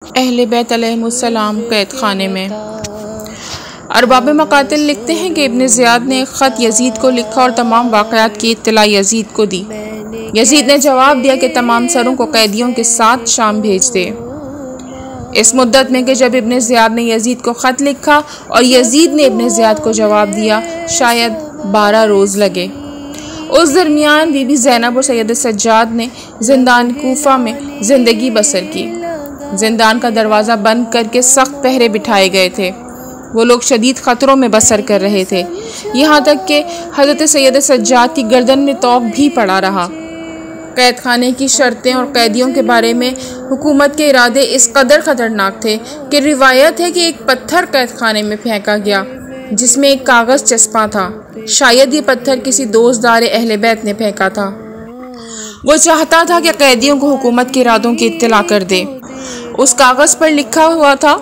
اہل بیت علیہم السلام قید خانے میں۔ ارباب مقاتل لکھتے ہیں کہ ابن زیاد نے ایک خط یزید کو لکھا اور تمام واقعات کی اطلاع یزید کو دی۔ یزید نے جواب دیا کہ تمام سروں کو قیدیوں کے ساتھ شام بھیج دے۔ اس مدت میں کہ جب ابن زیاد نے یزید کو خط لکھا اور یزید نے ابن زیاد کو جواب دیا، شاید 12 روز لگے۔ اس درمیان بی بی زینب اور سید سجاد نے زندان کوفہ میں زندگی بسر کی۔ زندان کا دروازہ بند کر کے سخت پہرے بٹھائے گئے تھے۔ وہ لوگ شدید خطروں میں بسر کر رہے تھے، یہاں تک کہ حضرت سید سجاد کی گردن میں توق بھی پڑا رہا۔ قید خانے کی شرطیں اور قیدیوں کے بارے میں حکومت کے ارادے اس قدر خطرناک تھے کہ روایت ہے کہ ایک پتھر قید خانے میں پھینکا گیا جس میں ایک کاغذ چسپاں تھا۔ شاید یہ پتھر کسی دوزدار اہل بیت نے پھینکا تھا۔ وہ چاہتا تھا کہ قیدیوں کو حکومت کے ارادوں کی اطلاع کر دے۔ اس کاغذ پر لکھا ہوا تھا،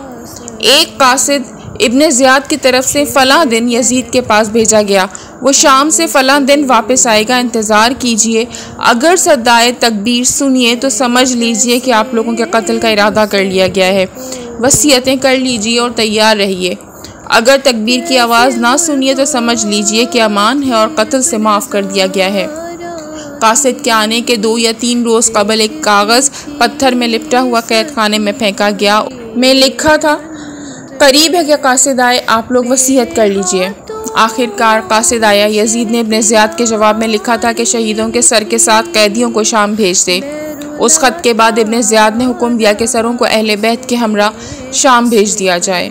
ایک قاصد ابن زیاد کی طرف سے فلاں دن یزید کے پاس بھیجا گیا، وہ شام سے فلاں دن واپس آئے گا، انتظار کیجئے، اگر صدائے تکبیر سنیے تو سمجھ لیجئے کہ آپ لوگوں کے قتل کا ارادہ کر لیا گیا ہے، وصیتیں کر لیجئے اور تیار رہیے، اگر تکبیر کی آواز نہ سنیے تو سمجھ لیجئے کہ امان ہے اور قتل سے معاف کر دیا گیا ہے۔ قاصد کے آنے کے 2 یا 3 روز قبل ایک کاغذ پتھر میں لپٹا ہوا قید خانے میں پھینکا گیا، میں لکھا تھا، قریب ہے کہ قاصد آئے، آپ لوگ وصیت کر لیجئے۔ آخر کار قاصد آیا۔ یزید نے ابن زیاد کے جواب میں لکھا تھا کہ شہیدوں کے سر کے ساتھ قیدیوں کو شام بھیج دے۔ اس خط کے بعد ابن زیاد نے حکم دیا کہ سروں کو اہل بیت کے ہمراہ شام بھیج دیا جائے۔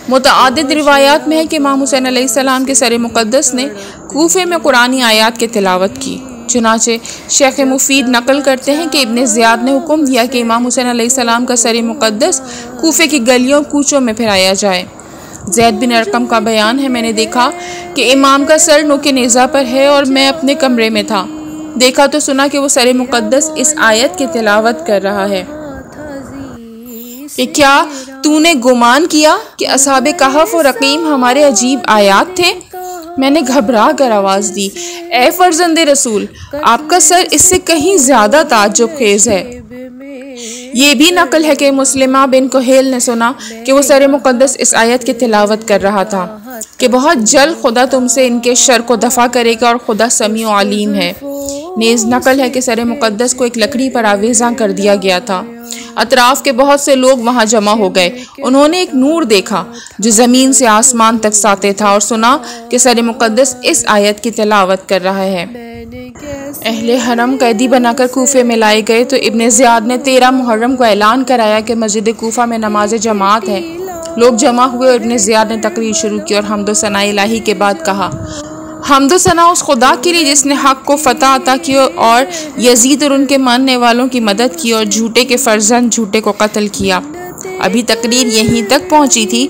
متعدد روایات میں ہے کہ امام حسین علیہ السلام کے سر مقدس نے کوفے میں قرآنی آیات کی تلاوت کی۔ چنانچہ شیخ مفید نقل کرتے ہیں کہ ابن زیاد نے حکم دیا کہ امام حسین علیہ السلام کا سر مقدس کوفے کی گلیوں کوچوں میں پھیلایا جائے۔ زید بن ارقم کا بیان ہے، میں نے دیکھا کہ امام کا سر نوک نیزہ پر ہے اور میں اپنے کمرے میں تھا، دیکھا تو سنا کہ وہ سر مقدس اس آیت کی تلاوت کر رہا ہے کہ کیا تو نے گمان کیا کہ اصحاب کہف و رقیم ہمارے عجیب آیات تھے؟ میں نے گھبرا کر آواز دی، اے فرزند رسول، آپ کا سر اس سے کہیں زیادہ تعجب خیز ہے۔ یہ بھی نقل ہے کہ مسلمہ بن کہیل نے سنا کہ وہ سر مقدس اس آیت کی تلاوت کر رہا تھا کہ بہت جلد خدا تم سے ان کے شر کو دفع کرے گا اور خدا سمیع و علیم ہے۔ نیز نقل ہے کہ سر مقدس کو ایک لکڑی پر آویزاں کر دیا گیا تھا۔ اطراف کے بہت سے لوگ وہاں جمع ہو گئے، انہوں نے ایک نور دیکھا جو زمین سے آسمان تک ساطع تھا اور سنا کہ سر مقدس اس آیت کی تلاوت کر رہا ہے۔ اہل حرم قیدی بنا کر کوفے میں لائے گئے تو ابن زیاد نے 13 محرم کو اعلان کرایا کہ مسجد کوفہ میں نماز جماعت ہے۔ لوگ جمع ہوئے اور ابن زیاد نے تقریر شروع کی اور حمد و ثنا الہی کے بعد کہا، حمد و ثنا اس خدا کے لیے جس نے حق کو فتح عطا کی اور یزید اور ان کے ماننے والوں کی مدد کی اور جھوٹے کے فرزند جھوٹے کو قتل کیا۔ ابھی تقریر یہیں تک پہنچی تھی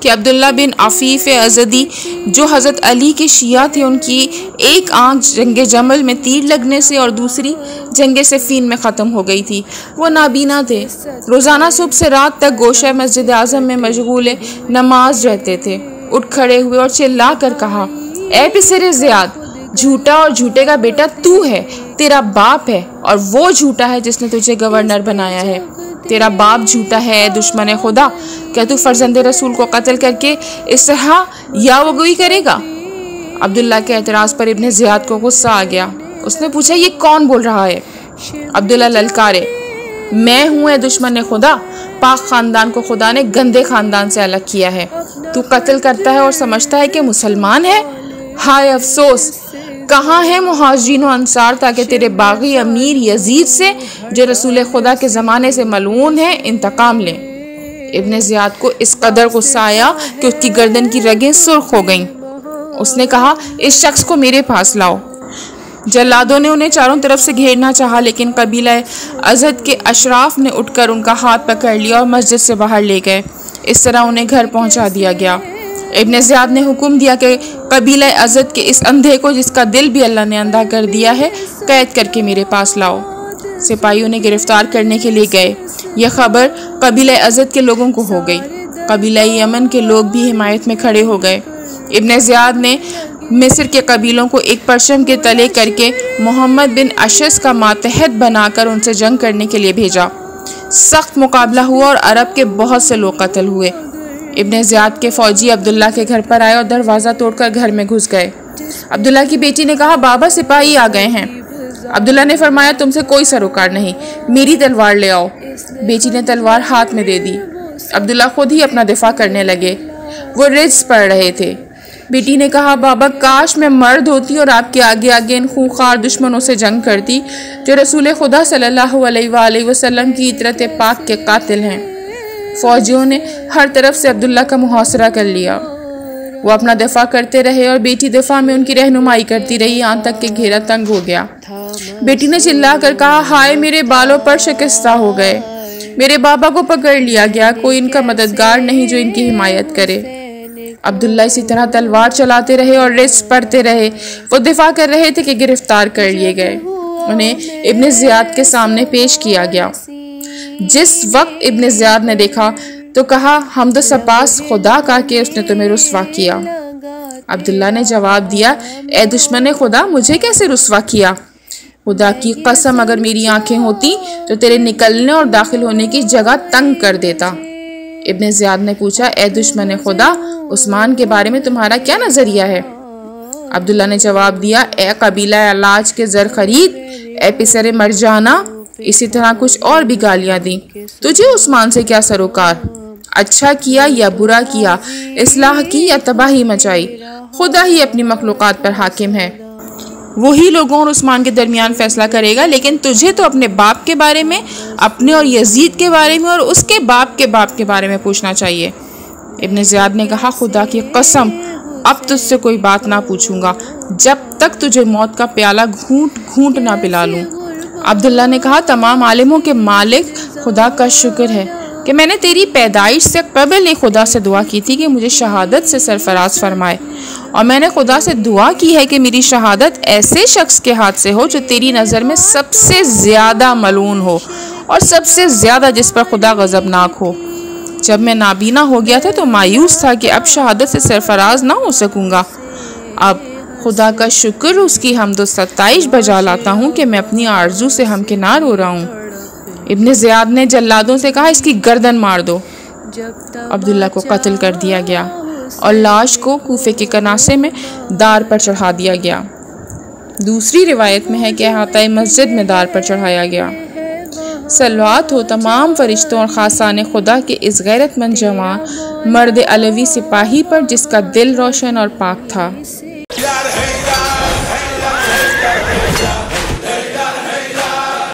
کہ عبداللہ بن عفیف ازدی جو حضرت علی کے شیعہ تھے، ان کی ایک آنکھ جنگ جمل میں تیر لگنے سے اور دوسری جنگ صفین میں ختم ہو گئی تھی۔ وہ نابینا تھے، روزانہ صبح سے رات تک گوشہ مسجد اعظم میں مشغول نماز رہتے تھے۔ اٹھ کھڑے ہوئے اور چلا کر کہا، اے پسر زیاد، جھوٹا اور جھوٹے کا بیٹا تو ہے، تیرا باپ ہے اور وہ جھوٹا ہے جس نے تجھے گورنر بنایا ہے۔ تیرا باپ جھوٹا ہے، اے دشمن خدا، کیا تو فرزند رسول کو قتل کر کے اس طرح یاوگوئی کرے گا؟ عبداللہ کے اعتراض پر ابن زیاد کو غصہ آ گیا۔ اس نے پوچھا، یہ کون بول رہا ہے؟ عبداللہ للکارے، میں ہوں اے دشمن خدا، پاک خاندان کو خدا نے گندے خاندان سے الگ کیا ہے، تو قتل کرتا ہے اور سمجھتا ہے کہ مسلمان ہے؟ ہائے افسوس، کہاں ہیں مہاجرین و انصار تاکہ تیرے باغی امیر یزید سے جو رسول خدا کے زمانے سے ملعون ہے انتقام لیں۔ ابن زیاد کو اس قدر غصہ آیا کہ اس کی گردن کی رگیں سرخ ہو گئیں۔ اس نے کہا، اس شخص کو میرے پاس لاؤ۔ جلادوں نے انہیں چاروں طرف سے گھیرنا چاہا، لیکن قبیلہ ازد کے اشراف نے اٹھ کر ان کا ہاتھ پکڑ لیا اور مسجد سے باہر لے گئے۔ اس طرح انہیں گھر پہنچا دیا گیا۔ ابن زیاد نے حکم دیا کہ قبیلہ ازد کے اس اندھے کو جس کا دل بھی اللہ نے اندھا کر دیا ہے قید کر کے میرے پاس لاؤ۔ سپاہی انہیں گرفتار کرنے کے لیے گئے۔ یہ خبر قبیلہ ازد کے لوگوں کو ہو گئی۔ قبیلہ یمن کے لوگ بھی حمایت میں کھڑے ہو گئے۔ ابن زیاد نے مصر کے قبیلوں کو ایک پرچم کے تلے کر کے محمد بن اشعث کا ماتحت بنا کر ان سے جنگ کرنے کے لیے بھیجا۔ سخت مقابلہ ہوا اور عرب کے بہت سے لوگ قتل ہوئے۔ ابن زیاد کے فوجی عبداللہ کے گھر پر آئے اور دروازہ توڑ کر گھر میں گھس گئے۔ عبداللہ کی بیٹی نے کہا بابا سپاہی آ گئے ہیں۔ عبداللہ نے فرمایا تم سے کوئی سروکار نہیں، میری تلوار لے آؤ۔ بیٹی نے تلوار ہاتھ میں دے دی۔ عبداللہ خود ہی اپنا دفاع کرنے لگے۔ وہ رجز پڑھ رہے تھے۔ بیٹی نے کہا بابا کاش میں مرد ہوتی اور آپ کے آگے آگے ان خونخوار دشمنوں سے جنگ کرتی جو رسول خدا صلی اللہ علیہ وآلہ وسلم کی عطرت پاک کے قاتل ہیں۔ فوجیوں نے ہر طرف سے عبداللہ کا محاصرہ کر لیا۔ وہ اپنا دفاع کرتے رہے اور بیٹی دفاع میں ان کی رہنمائی کرتی رہی یہاں تک کہ گھیرا تنگ ہو گیا۔ بیٹی نے چلا کر کہا ہائے میرے بالوں پر شکستہ ہو گئے، میرے بابا کو پکڑ لیا گیا، کوئی ان کا مددگار نہیں جو ان کی حمایت کرے۔ عبداللہ اسی طرح تلوار چلاتے رہے اور رجز پڑھتے رہے۔ وہ دفاع کر رہے تھے کہ گرفتار کر لیے گئے۔ انہیں ابن زیاد کے سامنے پیش کیا گیا۔ جس وقت ابن زیاد نے دیکھا تو کہا حمد و سپاس خدا کا کہ اس نے تمہیں رسوا کیا۔ عبداللہ نے جواب دیا اے دشمن خدا مجھے کیسے رسوا کیا؟ خدا کی قسم اگر میری آنکھیں ہوتی تو تیرے نکلنے اور داخل ہونے کی جگہ تنگ کر دیتا۔ ابن زیاد نے پوچھا اے دشمن خدا عثمان کے بارے میں تمہارا کیا نظریہ ہے؟ عبداللہ نے جواب دیا اے قبیلہ علاج کے زر خرید، اے پسر مرجانہ، اسی طرح کچھ اور بھی گالیاں دیں۔ تجھے عثمان سے کیا سروکار؟ اچھا کیا یا برا کیا، اصلاح کی یا تباہی مچائی، خدا ہی اپنی مخلوقات پر حاکم ہے، وہی لوگوں اور عثمان کے درمیان فیصلہ کرے گا۔ لیکن تجھے تو اپنے باپ کے بارے میں، اپنے اور یزید کے بارے میں اور اس کے باپ کے بارے میں پوچھنا چاہیے۔ ابن زیاد نے کہا خدا کی قسم اب تجھ سے کوئی بات نہ پوچھوں گا جب تک تجھے موت کا پیالہ گھونٹ گھونٹ نہ پلا لوں۔ عبداللہ نے کہا تمام عالموں کے مالک خدا کا شکر ہے کہ میں نے تیری پیدائش سے قبل ہی خدا سے دعا کی تھی کہ مجھے شہادت سے سرفراز فرمائے، اور میں نے خدا سے دعا کی ہے کہ میری شہادت ایسے شخص کے ہاتھ سے ہو جو تیری نظر میں سب سے زیادہ ملعون ہو اور سب سے زیادہ جس پر خدا غضبناک ہو۔ جب میں نابینا ہو گیا تھا تو مایوس تھا کہ اب شہادت سے سرفراز نہ ہو سکوں گا، اب خدا کا شکر اس کی حمد و ستائش بجا لاتا ہوں کہ میں اپنی آرزو سے ہمکنار ہو رہا ہوں۔ ابن زیاد نے جلادوں سے کہا اس کی گردن مار دو۔ عبداللہ کو قتل کر دیا گیا اور لاش کو کوفے کے کناسے میں دار پر چڑھا دیا گیا۔ دوسری روایت میں ہے کہ احاطۂ مسجد میں دار پر چڑھایا گیا۔ صلوات ہو تمام فرشتوں اور خاصان خدا کے اس غیرت مند جوان مرد علوی سپاہی پر جس کا دل روشن اور پاک تھا۔